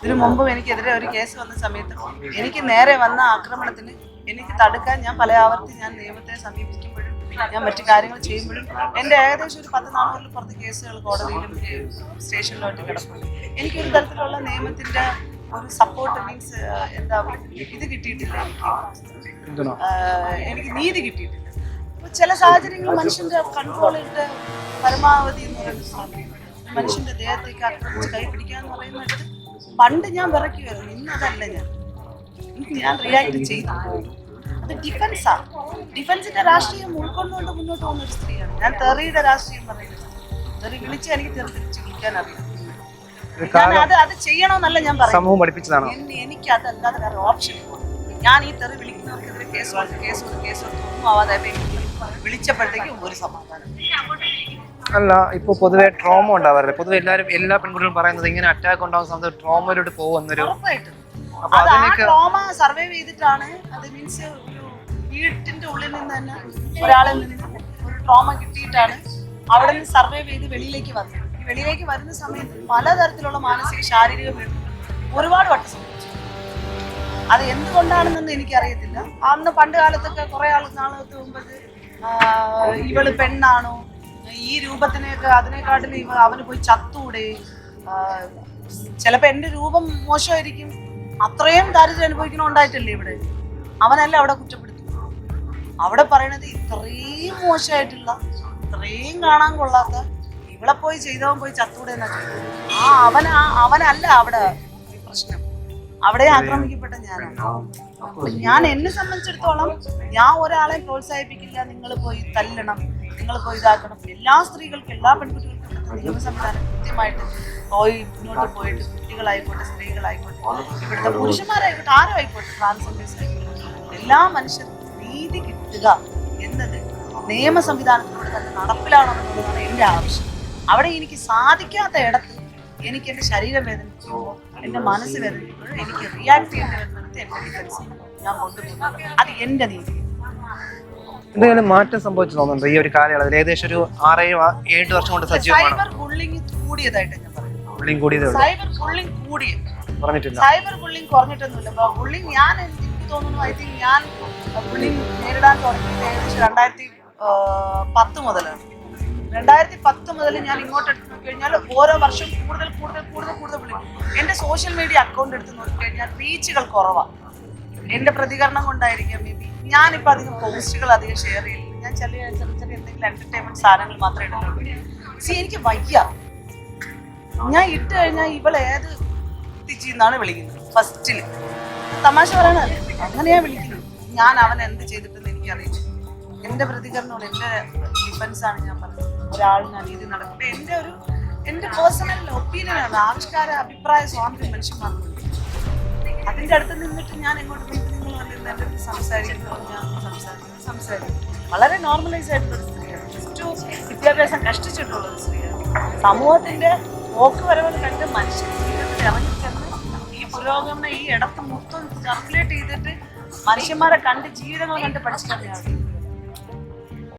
ഇതിനു മുമ്പും എനിക്കെതിരെ ഒരു കേസ് വന്ന സമയത്ത് എനിക്ക് നേരെ വന്ന ആക്രമണത്തിന് എനിക്ക് തടുക്കാൻ ഞാൻ പല ആവർത്തി ഞാൻ നിയമത്തെ സമീപിക്കുമ്പോഴും ഞാൻ മറ്റു കാര്യങ്ങൾ ചെയ്യുമ്പോഴും എൻ്റെ ഏകദേശം ഒരു 10-400 പുറത്ത് കേസുകൾ കോടതിയിലും സ്റ്റേഷനിലുമായിട്ട് കിടപ്പുണ്ട്. എനിക്കൊരു തരത്തിലുള്ള നിയമത്തിൻ്റെ ഒരു സപ്പോർട്ട് മീൻസ് എന്താ ഇത് കിട്ടിയിട്ടില്ല, എനിക്ക് നീതി കിട്ടിയിട്ടില്ല. ചില സാഹചര്യങ്ങൾ മനുഷ്യന്റെ കൺട്രോളിട്ട് പരമാവധി എന്ന് പറയുന്നത് മനുഷ്യന്റെ ദേഹത്തേക്ക് ആക്രമിച്ച് കൈപിടിക്കാന്ന് പറയുന്നത് പണ്ട് ഞാൻ വിറയ്ക്കുമായിരുന്നു. ഇന്നതല്ല, ഞാൻ റിയാക്ട് ചെയ്തു. അത് ഡിഫൻസാണ്. ഡിഫൻസിന്റെ രാഷ്ട്രീയം ഉൾക്കൊണ്ടുകൊണ്ട് മുന്നോട്ട് പോകുന്ന ഒരു സ്ത്രീയാണ് ഞാൻ. തെറിയുടെ രാഷ്ട്രീയം പറയുന്നത് തെറി വിളിച്ച് എനിക്ക് തെറി തിരിച്ച് വിളിക്കാൻ അറിയാം. അത് ചെയ്യണമെന്നല്ല ഞാൻ പറയുന്നത്. എനിക്ക് അതല്ലാതെ വേറെ ഓപ്ഷൻ. ഞാൻ ഈ തെറി വിളിക്കുന്നവർക്കെതിരെ കേസ് ഒന്നും ആവാതെ വിളിച്ചപ്പോഴത്തേക്കും ഒരു സമാധാനം അല്ല. ഇപ്പൊ പൊതുവെ ട്രോമ ഉണ്ടാവാറില്ല. പൊതുവെ എല്ലാ പെൺകുട്ടികളും പറയുന്നത് ഇങ്ങനെ അറ്റാക്ക് ഉണ്ടാകുന്ന സമയത്ത് ട്രോമയിലോട്ട് പോകുന്നൊരു ട്രോമ സർവൈവ് ചെയ്തിട്ടാണ്. അത് മീൻസ് ഒരു വീട്ടിന്റെ ഉള്ളിൽ നിന്ന് തന്നെ ഒരാളിൽ നിന്ന് ഒരു ട്രോമ കിട്ടിയിട്ടാണ് അവിടെ നിന്ന് സർവൈവ് ചെയ്ത് വെളിയിലേക്ക് വന്നത്. ഈ വെളിയിലേക്ക് വരുന്ന സമയത്ത് പലതരത്തിലുള്ള മാനസിക ശാരീരിക ഒരുപാട് വട്ടം സംഭവിച്ചു. അത് എന്തുകൊണ്ടാണെന്നൊന്നും എനിക്കറിയത്തില്ല. അന്ന് പണ്ട് കാലത്തൊക്കെ കുറെ നാളത്തെ മുമ്പ് ഇവള് പെണ്ണാണോ, ഈ രൂപത്തിനൊക്കെ അതിനെക്കാട്ടിൽ അവന് പോയി ചത്തൂടെ, ചിലപ്പോ എന്റെ രൂപം മോശമായിരിക്കും, അത്രയും ദാരിദ്ര്യം അനുഭവിക്കണുണ്ടായിട്ടല്ലേ ഇവിടെ. അവനല്ല അവിടെ കുറ്റപ്പെടുത്തും. അവിടെ പറയണത് ഇത്രയും മോശമായിട്ടുള്ള, ഇത്രയും കാണാൻ കൊള്ളാത്ത ഇവിടെ പോയി ചെയ്തവൻ പോയി ചത്തൂടെ എന്നാ ചോദിക്കുന്നത്. അവനല്ല അവിടെ പ്രശ്നം. അവിടെ ആക്രമിക്കപ്പെട്ട ഞാനാണ്. ഞാൻ എന്നെ സംബന്ധിച്ചിടത്തോളം ഞാൻ ഒരാളെ പ്രോത്സാഹിപ്പിക്കില്ല നിങ്ങൾ പോയി തല്ലണം, നിങ്ങൾ പോയി ഇതാക്കണം. എല്ലാ സ്ത്രീകൾക്കും എല്ലാ പെൺകുട്ടികൾക്കും നിയമ സംവിധാനം കൃത്യമായിട്ട് പോയി മുന്നോട്ട് പോയിട്ട് കുട്ടികളായിക്കോട്ടെ സ്ത്രീകളായിക്കോട്ടെ ഇവിടുത്തെ പുരുഷന്മാരായിക്കോട്ടെ ആരും ആയിക്കോട്ടെ ട്രാൻസ്ജെൻഡേഴ്സ് ആയിക്കോട്ടെ എല്ലാ മനുഷ്യർക്കും നീതി കിട്ടുക എന്നത് നിയമ സംവിധാനത്തിലൂടെ തന്നെ നടപ്പിലാണെന്നുള്ളതാണ് എൻ്റെ ആവശ്യം. അവിടെ എനിക്ക് സാധിക്കാത്ത ഇടത്ത് എനിക്ക് എൻ്റെ ശരീരം വേദനിക്കുമ്പോൾ എൻ്റെ മനസ്സ് വേദനിക്കുമ്പോഴും എനിക്ക് റിയാക്ട് ചെയ്യേണ്ടി വരുന്നിടത്ത് എൻ്റെ ഡിഫൻസ് ഞാൻ കൊണ്ടുപോകുന്നത് അത് എൻ്റെ നീതി. എന്തെങ്കിലും മാറ്റം സംഭവിച്ചു തോന്നുന്നുണ്ടോ ഈ ഒരു കാലയളവിൽ? ഏകദേശം ഒരു 6-7 വർഷം കൊണ്ട് സജീവമാണ്. സൈബർ ബുള്ളിങ് കൂടിയതായിട്ട് ഞാൻ പറയുന്നത്. സൈബർ ബുള്ളിങ് കുറഞ്ഞിട്ടില്ല. സൈബർ ബുള്ളിങ് കുറഞ്ഞിട്ടൊന്നുമില്ല. ബുള്ളിങ് ഞാൻ എനിക്ക് തോന്നുന്നു ഐ തിങ്ക് ഞാൻ ബുള്ളിങ് നേരിടാൻ തുടങ്ങിയത് ഏകദേശം 2010 മുതലാണ്. 2010 മുതൽ ഞാൻ ഇങ്ങോട്ട് എടുത്ത് നോക്കിക്കഴിഞ്ഞാൽ ഓരോ വർഷം കൂടുതൽ ബുള്ളിങ്. എൻ്റെ സോഷ്യൽ മീഡിയ അക്കൗണ്ട് എടുത്ത് നോക്കിക്കഴിഞ്ഞാൽ റീച്ചുകൾ കുറവാണ്. എൻ്റെ പ്രതികരണം കൊണ്ടായിരിക്കാം മേ ബി. ഞാനിപ്പോൾ അധികം പോസ്റ്റുകൾ അധികം ഷെയർ ചെയ്യില്ല. ഞാൻ ചെറിയ എന്തെങ്കിലും എന്റർടൈൻമെന്റ് സാധനങ്ങൾ മാത്രമേ ഇടുന്നുള്ളൂ. എനിക്ക് വയ്യ. ഞാൻ ഇട്ട് കഴിഞ്ഞാൽ ഇവളേത് തിച്ചിന്നാണ് വിളിക്കുന്നത് ഫസ്റ്റില്. തമാശ പറയണത് അങ്ങനെയാ വിളിക്കുന്നത്. ഞാൻ അവൻ എന്ത് ചെയ്തിട്ടെന്ന് എനിക്കറിയില്ല. എൻ്റെ പ്രതികരണമാണ്, എൻ്റെ ഡിഫൻസാണ് ഞാൻ പറഞ്ഞത്. ഒരാളിന് അനീതി നടക്കുമ്പോൾ എൻ്റെ പേഴ്സണൽ ഒപ്പീനിയനാണ്. ആവിഷ്കാര അഭിപ്രായ സ്വാതന്ത്ര്യം മനുഷ്യന്മാർക്ക്. അതിൻ്റെ അടുത്ത് നിന്നിട്ട് ഞാൻ എങ്ങോട്ട് പോയിട്ട് നിങ്ങൾ വന്നിരുന്ന എൻ്റെ അടുത്ത് സംസാരിക്കുന്നത് ഞാൻ സംസാരിക്കും. വളരെ നോർമലൈസ് ആയിട്ടുള്ള ഒരു സ്ത്രീയാണ്. വിദ്യാഭ്യാസം കഷ്ടിച്ചിട്ടുള്ള ഒരു സ്ത്രീയാണ്. സമൂഹത്തിൻ്റെ പോക്കുവരവുകൾ കണ്ട് മനുഷ്യ ജീവിതത്തിൽ ഇറങ്ങിച്ചെന്ന് ഈ പുരോഗമനം ഈ ഇടത്ത് മൊത്തം സർക്കുലേറ്റ് ചെയ്തിട്ട് മനുഷ്യന്മാരെ കണ്ട് ജീവിതങ്ങൾ കണ്ട് പഠിച്ചിട്ടാണ്